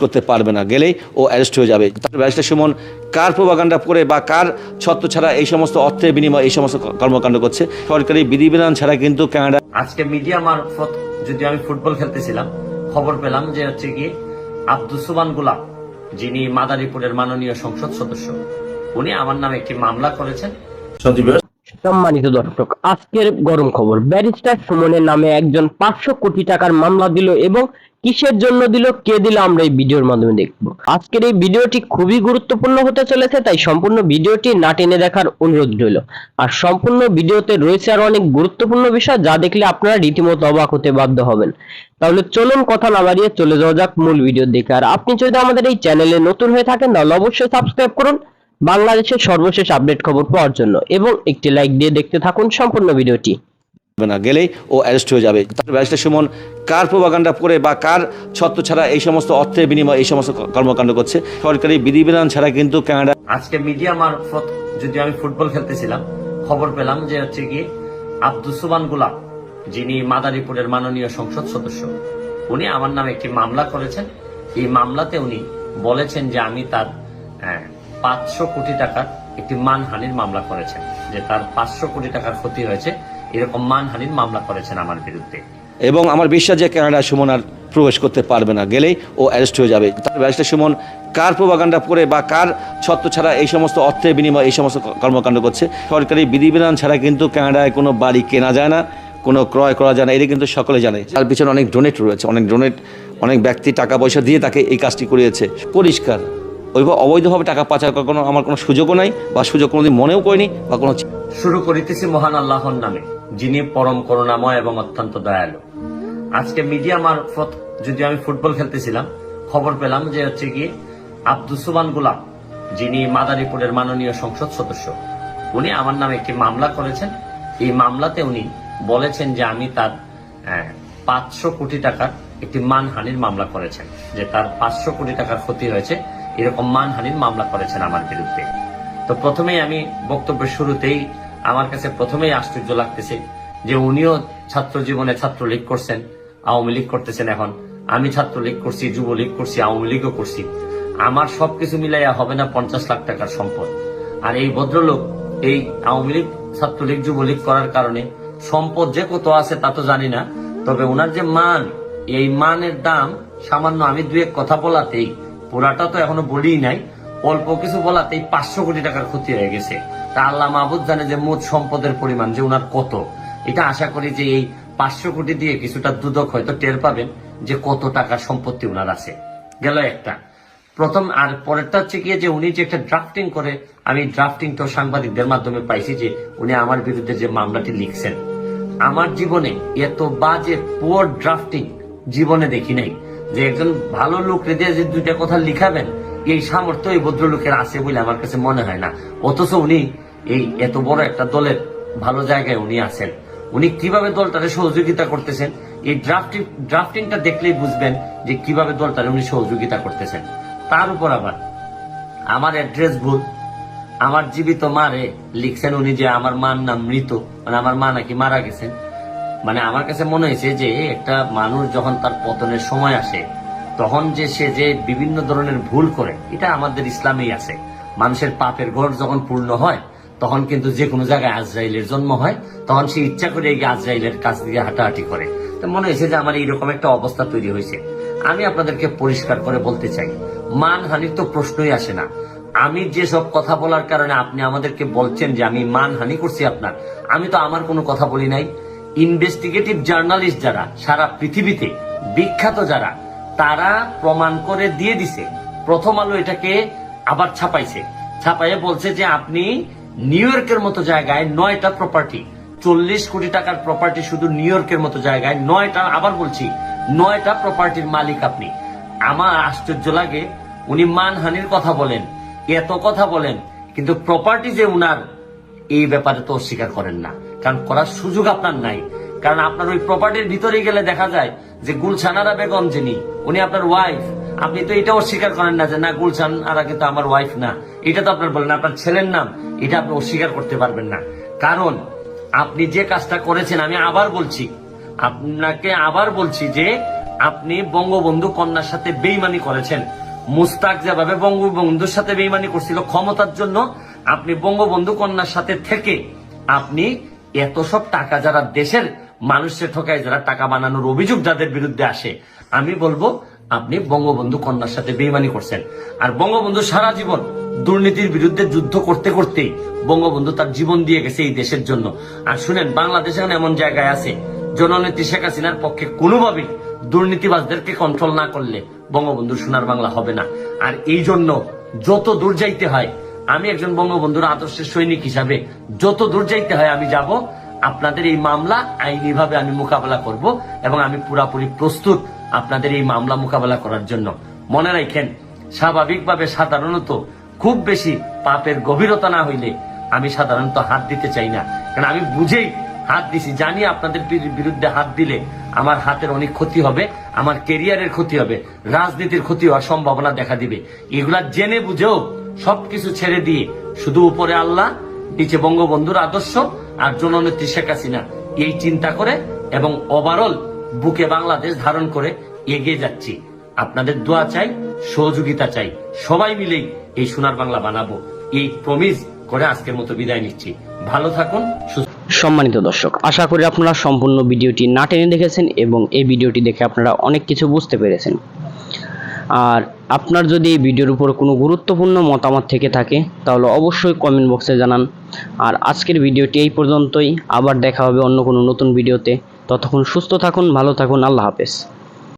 করতে পারবে না, গেলেই ও অ্যারেস্ট হয়ে যাবে। ব্যারিস্টার সুমন কার প্রোপাগান্ডা করে বা কার ছত্র ছাড়া এই সমস্ত অর্থের বিনিময়ে এই সমস্ত কর্মকাণ্ড করছে? সরকারি বিধিবিধান ছাড়া কিন্তু কানাডা। আজকে মিডিয়া মারফত যদি আমি ফুটবল খেলতেছিলাম, খবর পেলাম যে হচ্ছে কি আব্দুস সুবহান গোলাপ, যিনি মাদারীপুরের মাননীয় সংসদ সদস্য, উনি আমার নামে একটি মামলা করেছেন। সম্মানিত দর্শক, আজকের গরম খবর, ব্যারিস্টার সুমনের নামে একজন 500 কোটি টাকার মামলা দিল এবং কিসের জন্য দিল, কে দিল, আমরা এই ভিডিওর মাধ্যমে দেখব। আজকের এই ভিডিওটি খুবই গুরুত্বপূর্ণ হতে চলেছে, তাই সম্পূর্ণ ভিডিওটি না টেনে দেখার অনুরোধ রইল। আর সম্পূর্ণ ভিডিওতে রয়েছে আরো অনেক গুরুত্বপূর্ণ বিষয়, যা দেখলে আপনারা রীতিমতো অবাক হতে বাধ্য হবেন। তাহলে চলুন কথা না বাড়িয়ে চলে যাওয়া যাক মূল ভিডিও দেখে। আর আপনি যদি আমাদের এই চ্যানেলে নতুন হয়ে থাকেন তাহলে অবশ্যই সাবস্ক্রাইব করুন বাংলাদেশের সর্বশেষ আপডেট খবর পাওয়ার জন্য, এবং একটি লাইক দিয়ে দেখতে থাকুন সম্পূর্ণ ভিডিওটি। না, গেলেই ও অ্যারেস্ট হয়ে যাবে। ব্যারিস্টার সুমন কার প্রোপাগান্ডা করে বা কার ছত্র ছাড়া এই সমস্ত অর্থের বিনিময়ে এই সমস্ত কর্মকাণ্ড করছে? সরকারি বিধিবিধান ছাড়া কিন্তু কানাডা। আজকে মিডিয়া মারফত যদি আমি ফুটবল খেলতেছিলাম, খবর পেলাম যে হচ্ছে কি আব্দুস সুবহান গোলাপ, যিনি মাদারীপুরের মাননীয় সংসদ সদস্য, উনি আমার নামে একটি মামলা করেছেন। এই মামলাতে উনি বলেছেন যে আমি তার 500 কোটি টাকার একটি মানহানির মামলা করেছেন, যে তার 500 কোটি টাকার ক্ষতি হয়েছে, এরকম মানহানির মামলা করেছেন আমার বিরুদ্ধে। এবং আমার বিশ্বাস যে কানাডা সুমন আর প্রবেশ করতে পারবে না, গেলেই ও অ্যারেস্ট হয়ে যাবে। ব্যারিস্টার সুমন কার প্রোপাগান্ডা করে বা কার ছত্র ছাড়া এই সমস্ত অর্থের বিনিময়ে এই সমস্ত কর্মকাণ্ড করছে? সরকারি বিধিবিধান ছাড়া কিন্তু কানাডায় কোনো বাড়ি কেনা যায় না, কোনো ক্রয় করা যায় না, এটা কিন্তু সকলে জানে। তার পিছনে অনেক ডোনেট রয়েছে, অনেক ব্যক্তি টাকা পয়সা দিয়ে তাকে এই কাজটি করিয়েছে। পরিষ্কার অবৈধভাবে টাকা পাচার করার আমার কোনো সুযোগও নাই, বা সুযোগ কোনোদিন মনেও করিনি বা কোনো। শুরু করিতেছি মহান আল্লাহর নামে, যিনি পরম করুণাময় এবং অত্যন্ত দয়ালু। আজকে মিডিয়া মারফত যদি আমি ফুটবল খেলতেছিলাম, খবর পেলাম যে হচ্ছে কি আব্দুস সুবহান গোলাপ, যিনি মাদারীপুরের মাননীয় সংসদ সদস্য, উনি আমার নামে একটি মামলা করেছেন। এই মামলাতে উনি বলেছেন যে আমি তার 500 কোটি টাকার একটি মানহানির মামলা করেছেন, যে তার 500 কোটি টাকার ক্ষতি হয়েছে, এরকম মানহানির মামলা করেছেন আমার বিরুদ্ধে। তো প্রথমেই আমি বক্তব্যের শুরুতেই আমার কাছে প্রথমেই আশ্চর্য লাগতেছে যে উনিও ছাত্র জীবনে ছাত্রলীগ করছেন, আওয়ামী লীগ করতেছেন। এখন আমি ছাত্রলীগ করছি, যুবলীগ করছি, আওয়ামী লীগও করছি। আমার সবকিছু মিলাইয়া হবে না 50 লাখ টাকার সম্পদ। আর এই ভদ্রলোক এই আওয়ামী লীগ, ছাত্রলীগ, যুবলীগ করার কারণে সম্পদ যে কত আছে তা তো জানি না, তবে ওনার যে মান, এই মানের দাম সামান্য আমি দুই এক কথা বলাতেই, পুরাটা তো এখনো বলি নাই, অল্প কিছু বলাতেই 500 কোটি টাকার ক্ষতি হয়ে গেছে। তা আল্লাহ মাহবুদ জানে যে মোট সম্পদের পরিমাণ যে উনার কত। এটা আশা করি যে এই 500 কোটি দিয়ে কিছুটা দুদক হয়তো টের পাবেন যে কত টাকার সম্পত্তি উনার আছে। গেল একটা প্রথম। আর পরেরটা হচ্ছে গিয়ে যে উনি যে একটা ড্রাফটিং করে, আমি ড্রাফটিংটা সাংবাদিকদের মাধ্যমে পাইছি যে উনি আমার বিরুদ্ধে যে মামলাটি লিখছেন, আমার জীবনে এত বাজে পুয়ার ড্রাফটিং জীবনে দেখি নাই। যে একজন ভালো লোক দিয়ে যে দুইটা কথা লিখাবেন, এই সামর্থ্য এই ভদ্রলোকের আছে বলে আমার কাছে মনে হয় না। অথচ উনি এই এত বড় একটা দলের ভালো জায়গায় উনি আছেন। উনি কিভাবে দলটারে সহযোগিতা করতেছেন, এই ড্রাফটিংটা দেখলেই বুঝবেন যে কিভাবে দলটারে উনি সহযোগিতা করতেছেন। তার উপর আবার আমার অ্যাড্রেস ভুল, আমার জীবিত মারে লিখছেন উনি যে আমার মার নাম মৃত, মানে আমার মা নাকি মারা গেছেন। মানে আমার কাছে মনে হয়েছে যে একটা মানুষ যখন তার পতনের সময় আসে, তখন যে সে যে বিভিন্ন ধরনের ভুল করে, এটা আমাদের ইসলামেই আছে। মানুষের পাপের ঘর যখন পূর্ণ হয়, তখন কিন্তু যে কোনো জায়গায় আজরাইলের জন্ম হয়, তখন সে ইচ্ছা করে এই আজরাইলের কাছ দিয়ে হাঁটাহাঁটি করে। তো মনে হয়েছে যে আমার এইরকম একটা অবস্থা তৈরি হয়েছে। আমি আপনাদেরকে পরিষ্কার করে বলতে চাই, মানহানির তো প্রশ্নই আসে না। আমি যেসব কথা বলার কারণে আপনি আমাদেরকে বলছেন যে আমি মানহানি করছি আপনার, আমি তো আমার কোনো কথা বলি নাই। ইনভেস্টিগেটিভ জার্নালিস্ট যারা সারা পৃথিবীতে বিখ্যাত, যারা তারা প্রমাণ করে দিয়ে দিছে। প্রথম আলো এটাকে আবার ছাপাইয়ে বলছে যে আপনি নিউ ইয়র্কের মতো জায়গায় 9টা প্রপার্টি, 40 কোটি টাকার প্রপার্টি শুধু নিউ ইয়র্কের মতো জায়গায় 9টা, আবার বলছি 9টা প্রপার্টির মালিক আপনি। আমার আশ্চর্য লাগে, উনি মানহানির কথা বলেন, এত কথা বলেন, কিন্তু প্রপার্টি যে উনার, এই ব্যাপারে তো অস্বীকার করেন না, কারণ করার সুযোগ আপনার নাই। কারণ আপনার ওই প্রপার্টির ভিতরে গেলে দেখা যায় যে গুলশান আরা বেগম যিনি, উনি আপনার ওয়াইফ। আপনি তো এটা অস্বীকার করেন না যে না গুলশান আরা কিন্তু আমার ওয়াইফ না, এটা তো আপনার বলেন। আপনার ছেলের নাম, এটা আপনি অস্বীকার করতে পারবেন না। কারণ আপনি যে কাজটা করেছেন, আমি আবার বলছি, আপনাকে আবার বলছি যে আপনি বঙ্গবন্ধু কন্যার সাথে বেইমানি করেছেন। মুস্তাক যেভাবে বঙ্গবন্ধুর সাথে বেইমানি করছিল ক্ষমতার জন্য, আপনি বঙ্গবন্ধু কন্যার সাথে থেকে আপনি এত সব টাকা যারা দেশের মানুষের ঠকায়, যারা টাকা বানানোর অভিযোগ যাদের বিরুদ্ধে আসে, আমি বলবো আপনি বঙ্গবন্ধু কন্যার সাথে বেইমানি করছেন। আর বঙ্গবন্ধু সারা জীবন দুর্নীতির বিরুদ্ধে যুদ্ধ করতে করতেই বঙ্গবন্ধু তার জীবন দিয়ে গেছে এই দেশের জন্য। আর শুনেন, বাংলাদেশ এখন এমন জায়গায় আছে, জননেত্রী শেখ হাসিনার পক্ষে কোনোভাবেই দুর্নীতিবাজদেরকে কন্ট্রোল না করলে বঙ্গবন্ধুর সোনার বাংলা হবে না। আর এই জন্য যত দূর যাইতে হয়, আমি একজন বঙ্গবন্ধুর আদর্শের সৈনিক হিসাবে যত দূর যাইতে হয় আমি যাব। আপনাদের এই মামলা আইনিভাবে আমি মোকাবেলা করব এবং আমি পুরাপুরি প্রস্তুত আপনাদের এই মামলা মোকাবেলা করার জন্য। মনে রাখেন, স্বাভাবিকভাবে সাধারণত খুব বেশি পাপের গভীরতা না হইলে আমি সাধারণত হাত দিতে চাই না, কারণ আমি বুঝেই হাত দিছি, জানি আপনাদের বিরুদ্ধে হাত দিলে আমার হাতের অনেক ক্ষতি হবে, আমার ক্যারিয়ারের ক্ষতি হবে, রাজনীতির ক্ষতি হওয়ার সম্ভাবনা দেখা দিবে। এগুলা জেনে বুঝেও সবকিছু ছেড়ে দিয়ে শুধু উপরে আল্লাহ, নিচে বঙ্গবন্ধুর আদর্শ আর জননেত্রী শেখ হাসিনা, এই চিন্তা করে এবং ওভারঅল বুকে বাংলাদেশ ধারণ করে এগিয়ে যাচ্ছি। আপনাদের দোয়া চাই, সহযোগিতা চাই, সবাই মিলেই এই সোনার বাংলা বানাবো, এই প্রমিস করে আজকের মতো বিদায় নিচ্ছি। ভালো থাকুন, সুস্থ। সম্মানিত দর্শক, আশা করি আপনারা সম্পূর্ণ ভিডিওটি না টেনে দেখেছেন এবং এই ভিডিওটি দেখে আপনারা অনেক কিছু বুঝতে পেরেছেন। আর আপনার যদি এই ভিডিওর উপর কোনো গুরুত্বপূর্ণ মতামত থেকে থাকে তাহলে অবশ্যই কমেন্ট বক্সে জানান। আর আজকের ভিডিওটি এই পর্যন্তই, আবার দেখা হবে অন্য কোনো নতুন ভিডিওতে। ততক্ষণ সুস্থ থাকুন, ভালো থাকুন, আল্লাহ হাফেজ।